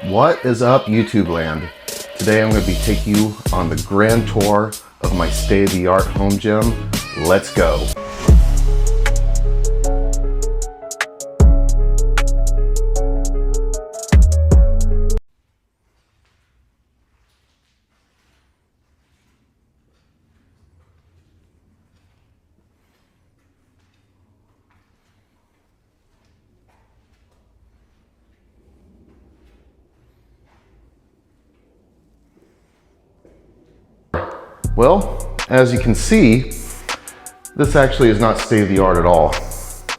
What is up, YouTube land? Today I'm going to be taking you on the grand tour of my state-of-the-art home gym. Let's go. Well, as you can see, this actually is not state-of-the-art at all.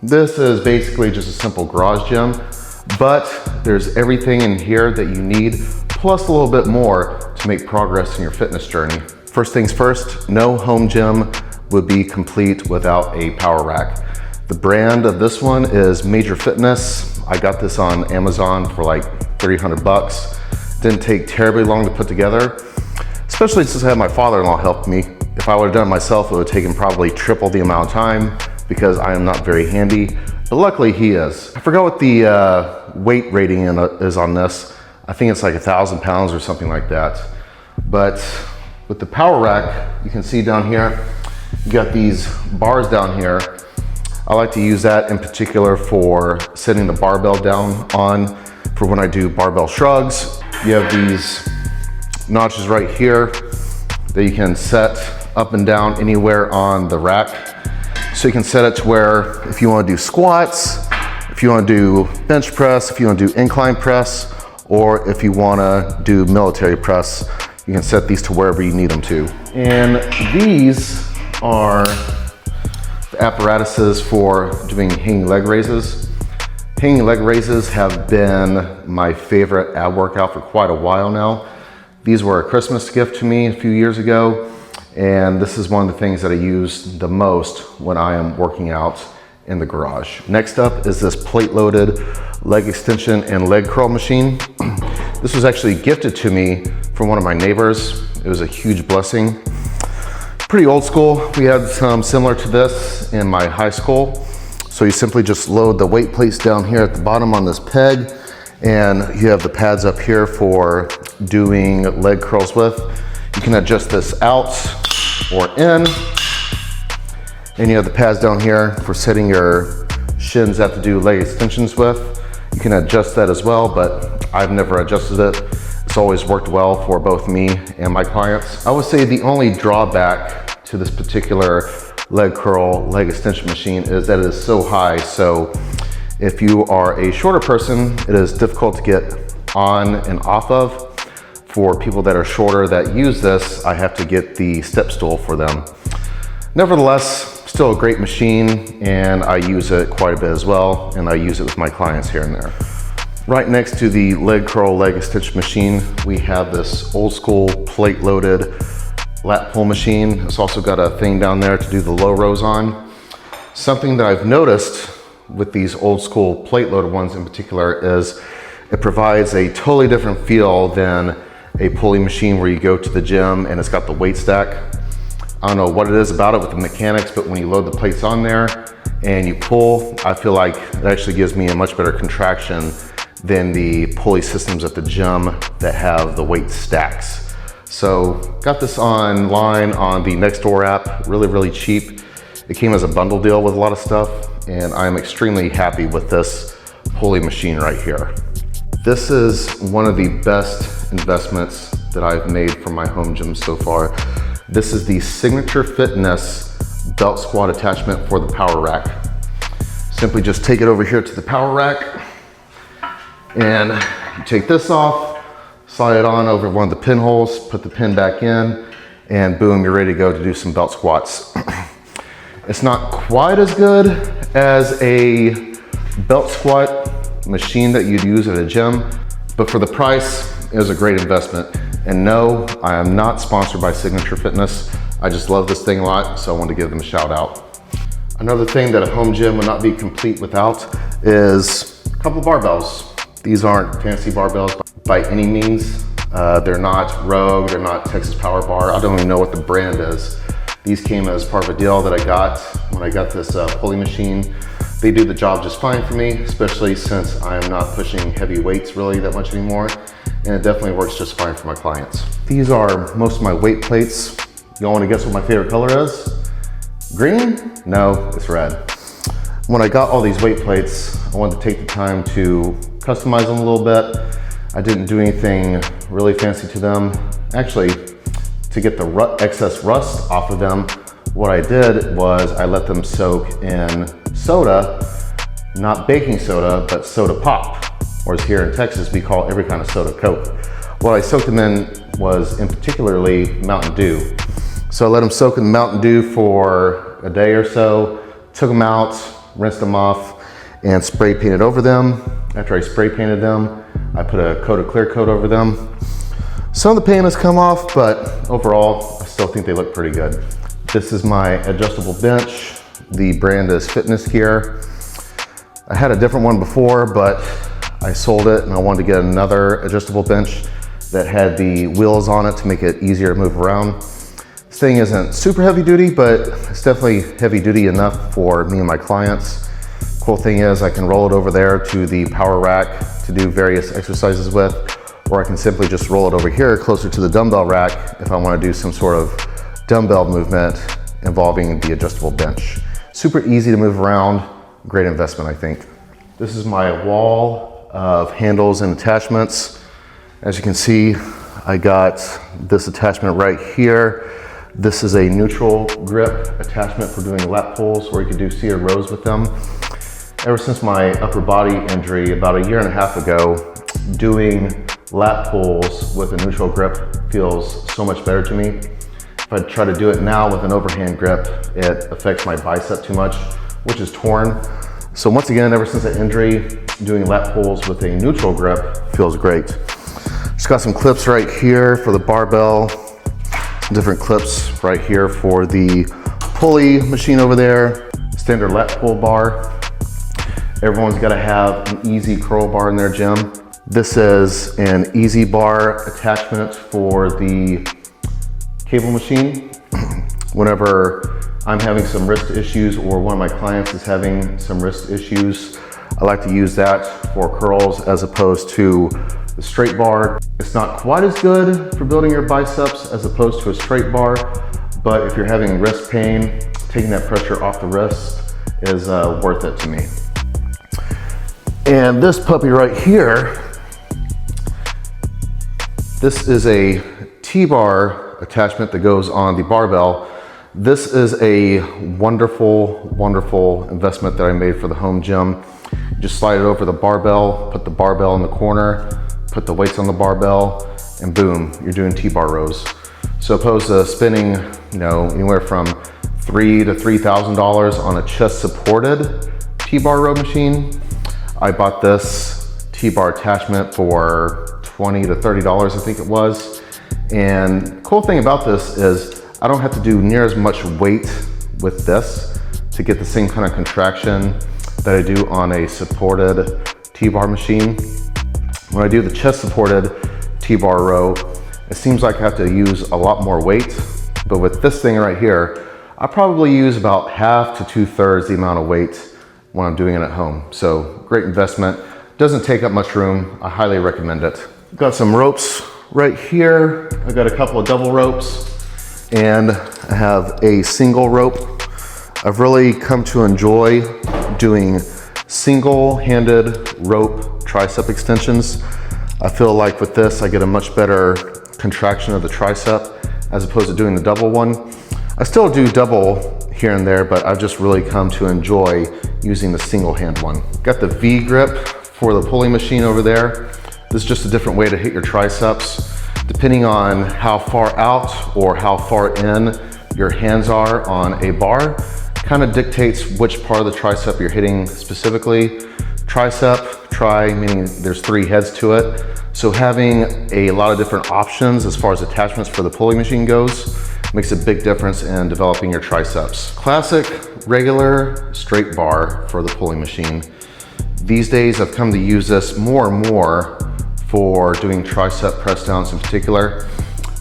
This is basically just a simple garage gym, but there's everything in here that you need, plus a little bit more to make progress in your fitness journey. First things first, no home gym would be complete without a power rack. The brand of this one is Major Fitness. I got this on Amazon for like 300 bucks. Didn't take terribly long to put together, especially since I had my father-in-law help me. If I would have done it myself, it would have taken probably triple the amount of time because I am not very handy, but luckily he is. I forgot what the weight rating is on this. I think it's like 1,000 pounds or something like that. But with the power rack, you can see down here, you got these bars down here. I like to use that in particular for setting the barbell down on for when I do barbell shrugs. You have these notches right here that you can set up and down anywhere on the rack. So you can set it to where if you want to do squats, if you want to do bench press, if you want to do incline press, or if you want to do military press, you can set these to wherever you need them to. And these are the apparatuses for doing hanging leg raises. Hanging leg raises have been my favorite ab workout for quite a while now. These were a Christmas gift to me a few years ago, and this is one of the things that I use the most when I am working out in the garage. Next up is this plate-loaded leg extension and leg curl machine. This was actually gifted to me from one of my neighbors. It was a huge blessing. Pretty old school. We had some similar to this in my high school. So you simply just load the weight plates down here at the bottom on this peg, and you have the pads up here for doing leg curls with. You can adjust this out or in, and you have the pads down here for setting your shins out to do leg extensions with. You can adjust that as well, but I've never adjusted it. It's always worked well for both me and my clients. I would say the only drawback to this particular leg curl, leg extension machine is that it is so high. So if you are a shorter person, it is difficult to get on and off of. For people that are shorter that use this, I have to get the step stool for them. Nevertheless, still a great machine, and I use it quite a bit as well, and I use it with my clients here and there. Right next to the leg curl, leg extension machine, we have this old school plate loaded lat pull machine. It's also got a thing down there to do the low rows on. Something that I've noticed with these old school plate loaded ones in particular is it provides a totally different feel than a pulley machine where you go to the gym and it's got the weight stack. I don't know what it is about it with the mechanics, but when you load the plates on there and you pull, I feel like it actually gives me a much better contraction than the pulley systems at the gym that have the weight stacks. So got this online on the Nextdoor app, really cheap. It came as a bundle deal with a lot of stuff, and I'm extremely happy with this pulley machine right here. This is one of the best investments that I've made for my home gym so far. This is the Signature Fitness belt squat attachment for the power rack. Simply just take it over here to the power rack, and you take this off, slide it on over one of the pinholes, put the pin back in, and boom, you're ready to go to do some belt squats. It's not quite as good as a belt squat machine that you'd use at a gym, but for the price, it was a great investment. And no, I am not sponsored by Signature Fitness. I just love this thing a lot, so I wanted to give them a shout out. Another thing that a home gym would not be complete without is a couple barbells. These aren't fancy barbells by any means. They're not Rogue, they're not Texas Power Bar. I don't even know what the brand is. These came as part of a deal that I got when I got this pulley machine. They do the job just fine for me, especially since I'm not pushing heavy weights really that much anymore. And it definitely works just fine for my clients. These are most of my weight plates. Y'all wanna guess what my favorite color is? Green? No, it's red. When I got all these weight plates, I wanted to take the time to customize them a little bit. I didn't do anything really fancy to them. Actually, to get the excess rust off of them, what I did was I let them soak in soda, not baking soda, but soda pop. Whereas here in Texas, we call every kind of soda Coke. What I soaked them in was in particularly Mountain Dew. So I let them soak in Mountain Dew for a day or so, took them out, rinsed them off, and spray painted over them. After I spray painted them, I put a coat of clear coat over them. Some of the paint has come off, but overall, I still think they look pretty good. This is my adjustable bench. The brand is Fitness Gear. I had a different one before, but I sold it and I wanted to get another adjustable bench that had the wheels on it to make it easier to move around. This thing isn't super heavy duty, but it's definitely heavy duty enough for me and my clients. Cool thing is I can roll it over there to the power rack to do various exercises with, or I can simply just roll it over here closer to the dumbbell rack if I want to do some sort of dumbbell movement involving the adjustable bench. Super easy to move around, great investment, I think. This is my wall of handles and attachments. As you can see, I got this attachment right here. This is a neutral grip attachment for doing lat pulls, where you can do seated rows with them. Ever since my upper body injury about 1.5 years ago, doing lat pulls with a neutral grip feels so much better to me. If I try to do it now with an overhand grip, it affects my bicep too much, which is torn. So once again, ever since that injury, doing lat pulls with a neutral grip feels great. Just got some clips right here for the barbell, some different clips right here for the pulley machine over there, standard lat pull bar. Everyone's gotta have an easy curl bar in their gym. This is an easy bar attachment for the cable machine. Whenever I'm having some wrist issues or one of my clients is having some wrist issues, I like to use that for curls as opposed to the straight bar. It's not quite as good for building your biceps as opposed to a straight bar, but if you're having wrist pain, taking that pressure off the wrist is worth it to me. And this puppy right here, this is a T-bar attachment that goes on the barbell. This is a wonderful, wonderful investment that I made for the home gym. Just slide it over the barbell, put the barbell in the corner, put the weights on the barbell, and boom, you're doing T-bar rows. So opposed to spending, anywhere from $3,000 to $3,000 on a chest supported T-bar row machine, I bought this T-bar attachment for $20 to $30, I think it was. And cool thing about this is I don't have to do near as much weight with this to get the same kind of contraction that I do on a supported T-bar machine. When I do the chest supported T-bar row, it seems like I have to use a lot more weight, but with this thing right here, I probably use about half to 2/3 the amount of weight when I'm doing it at home. So great investment. Doesn't take up much room. I highly recommend it. Got some ropes right here. I got a couple of double ropes and I have a single rope. I've really come to enjoy doing single-handed rope tricep extensions. I feel like with this, I get a much better contraction of the tricep as opposed to doing the double one. I still do double here and there, but I've just really come to enjoy using the single hand one. Got the V grip for the pulley machine over there. This is just a different way to hit your triceps. Depending on how far out or how far in your hands are on a bar, kind of dictates which part of the tricep you're hitting specifically. Tricep, tri, meaning there's 3 heads to it. So having a lot of different options as far as attachments for the pulley machine goes makes a big difference in developing your triceps. Classic, regular, straight bar for the pulley machine. These days I've come to use this more and more for doing tricep press downs in particular.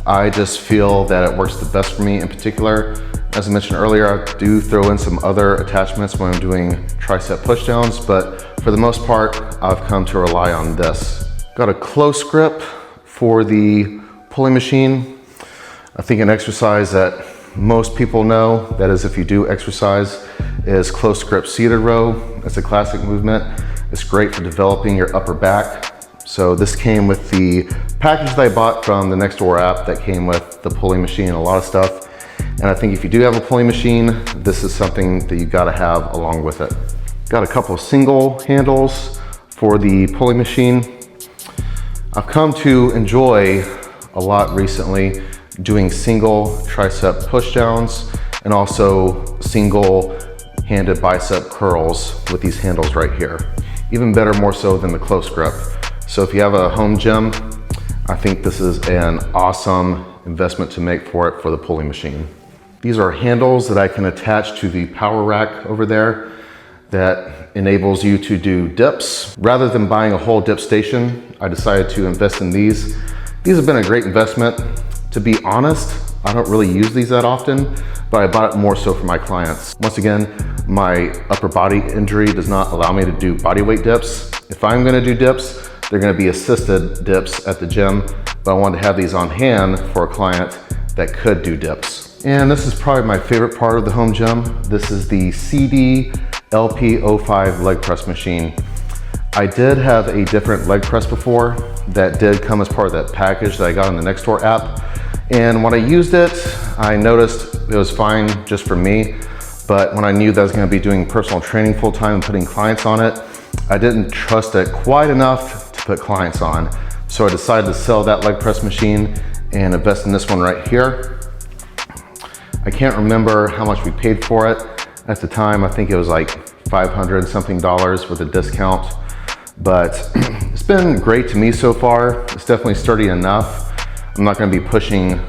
I just feel that it works the best for me in particular. As I mentioned earlier, I do throw in some other attachments when I'm doing tricep pushdowns, but for the most part, I've come to rely on this. Got a close grip for the pulley machine. I think an exercise that most people know, that is if you do exercise, is close grip seated row. It's a classic movement. It's great for developing your upper back. So this came with the package that I bought from the Nextdoor app that came with the pulley machine and a lot of stuff. And I think if you do have a pulley machine, this is something that you gotta have along with it. Got a couple of single handles for the pulley machine. I've come to enjoy a lot recently doing single tricep pushdowns and also single handed bicep curls with these handles right here. Even better, more so than the close grip. So if you have a home gym, I think this is an awesome investment to make for it for the pulley machine. These are handles that I can attach to the power rack over there that enables you to do dips. Rather than buying a whole dip station, I decided to invest in these. These have been a great investment. To be honest, I don't really use these that often, but I bought it more so for my clients. Once again, my upper body injury does not allow me to do body weight dips. If I'm gonna do dips, they're gonna be assisted dips at the gym, but I wanted to have these on hand for a client that could do dips. And this is probably my favorite part of the home gym. This is the CD LP05 leg press machine. I did have a different leg press before that did come as part of that package that I got on the Nextdoor app. And when I used it, I noticed it was fine just for me. But when I knew that I was gonna be doing personal training full time and putting clients on it, I didn't trust it quite enough to put clients on. So I decided to sell that leg press machine and invest in this one right here. I can't remember how much we paid for it. At the time, I think it was like $500 something with a discount. But it's been great to me so far. It's definitely sturdy enough. I'm not gonna be pushing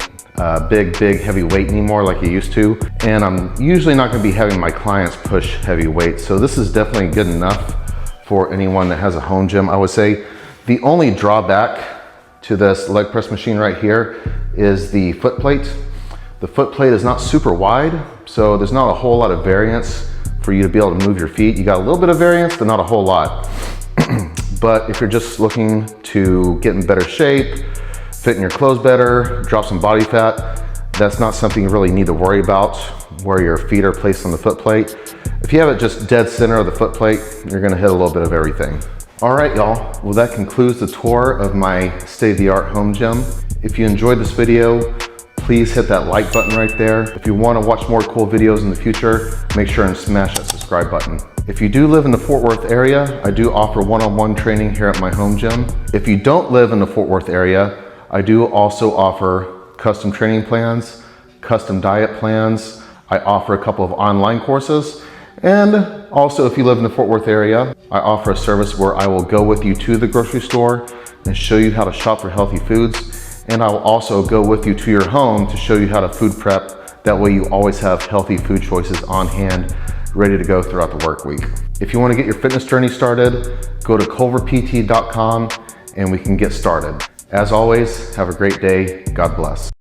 big heavy weight anymore like I used to. And I'm usually not gonna be having my clients push heavy weight. So this is definitely good enough for anyone that has a home gym. I would say the only drawback to this leg press machine right here is the foot plate. The foot plate is not super wide, so there's not a whole lot of variance for you to be able to move your feet. You got a little bit of variance, but not a whole lot. But if you're just looking to get in better shape, fit in your clothes better, drop some body fat, that's not something you really need to worry about where your feet are placed on the foot plate. If you have it just dead center of the foot plate, you're gonna hit a little bit of everything. All right, y'all. Well, that concludes the tour of my state-of-the-art home gym. If you enjoyed this video, please hit that like button right there. If you want to watch more cool videos in the future, make sure and smash that subscribe button. If you do live in the Fort Worth area, I do offer one-on-one training here at my home gym. If you don't live in the Fort Worth area, I do also offer custom training plans, custom diet plans. I offer a couple of online courses. And also, if you live in the Fort Worth area, I offer a service where I will go with you to the grocery store and show you how to shop for healthy foods. And I will also go with you to your home to show you how to food prep. That way you always have healthy food choices on hand, ready to go throughout the work week. If you want to get your fitness journey started, go to culverpt.com and we can get started. As always, have a great day. God bless.